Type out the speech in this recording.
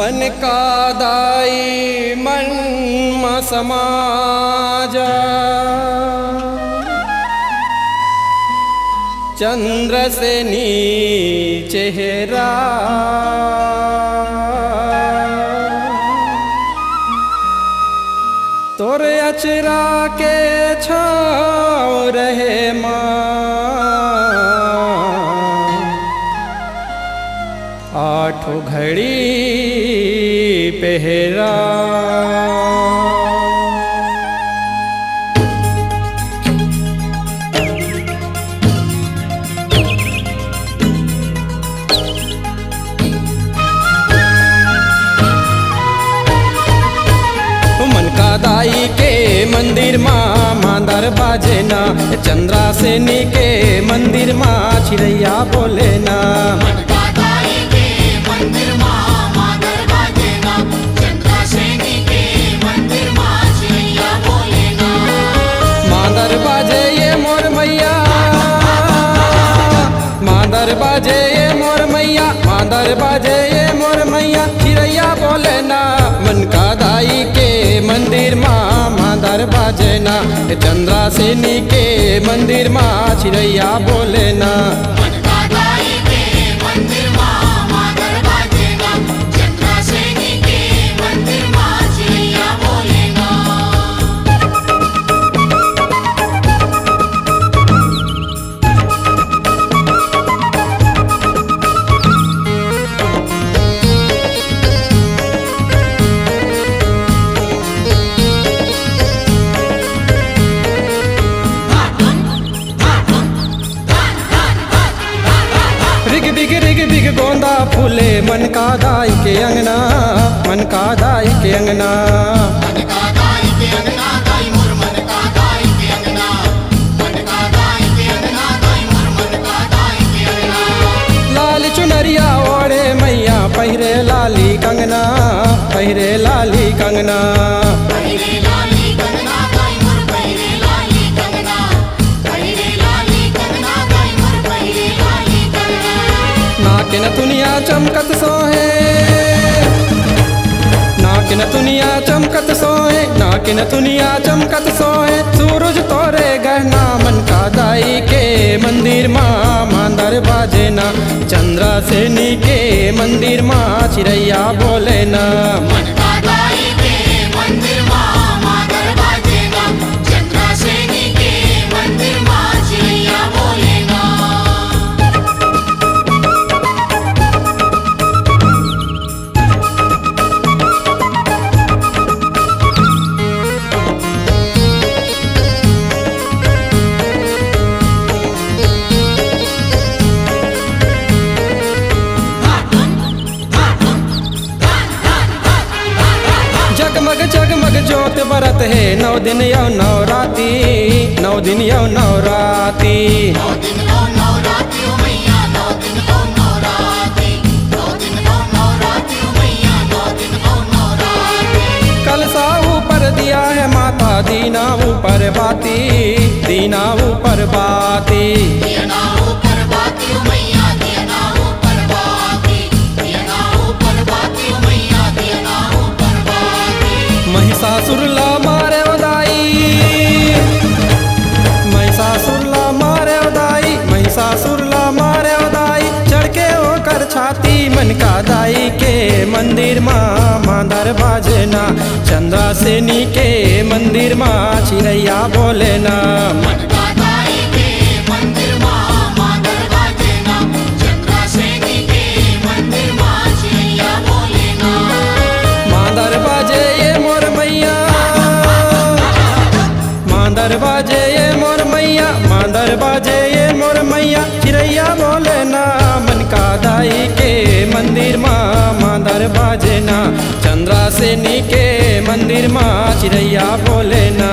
मन का दाई मन में समाजा चंद्र से नीचे चेहरा तोरे अचरा के छाव रहे माँ आठों घड़ी पहरा दाई के मंदिर माँ दरवाजे ना चंद्रा सेनी के मंदिर माँ चिड़ैया बोले ना दाई के मंदिर माँ दरवाजे ना चंद्रा सेनी के मंदिर माँ चिड़ैया बोले ना माँ दरवाजे ये मोर मैया माँ दरवाजे ये मोर मैया माँ दरवाजे ये मोर मैया चिड़ैया बोले ना मन का दाई के मंदिर माँ दरवाजे ना चंद्रा सेनी के मंदिर माँ चिड़ैया बोले ना दाई के मंदिर माँ दरवाजे ना चंद्रा सेनी के मंदिर माँ चिड़ैया बोले ना रिग बिग गोंदा फूले मन का दाई के अंगना मन का दाई के अंगना मन का दाई के अंगना दाई मोर मन का दाई के अंगना मन का दाई के अंगना दाई मोर मन का दाई के अंगना लाल चुनरिया ओढ़े मैया पहिरे लाली कंगना पहिरे लाली कंगना पहिरे लाली कंगना दाई मोर पहिरे लाली कंगना पहिरे लाली कंगना दाई मोर पहिरे लाली कंगना नाकिन दुनिया चमकत सोहे नाकिन दुनिया चमकत सोहे नाकिन दुनिया चमकत सोहे सूरज तोरे गहना मन का दाई के मंदिर माँ दरवाजे ना चंद्रा सेनी के मंदिर माँ चिड़ैया बोले ना मन का दाई के मंदिर माँ दरवाजे ना चंद्रा सेनी के मंदिर माँ चिड़ैया बोले ना जगमग जगमग जोत बरत है 9 दिन यौ नवराती 9 दिन यौ नवराती 9 दिन नवराती ओ मैया 9 दिन नवराती 9 दिन नवराती ओ मैया 9 दिन नवराती कलसा ऊपर दिया है माता दीना ऊपर बाती दीना ऊपर बाती दिया ना ऊपर बाती ओ मैया दिया ना ऊपर बाती दिया ना ऊपर बाती ओ मैया दिया ना ऊपर बाती महिषासुर ला मारे दाई महिषासुर ला मारे दाई महिषासुर ला मारे दाई चढ़ के होकर छाती मन का दाई के मंदिर माँ दरवाजे ना चंद्रा सेनी के मंदिर माँ चिड़ैया बोले ना मन का दाई के मंदिर माँ दरवाजे ना चंद्रा सेनी के मंदिर माँ चिड़ैया बोले ना माँ दरवाजे ये मोर मैया माँ दरवाजे ये मोर मैया माँ दरवाजे ये मोर मैया चिड़ैया बोले ना मन का दाई के मंदिर माँ दरवाजे ना चंद्रा सेनी के मंदिर माँ चिड़ैया बोले ना।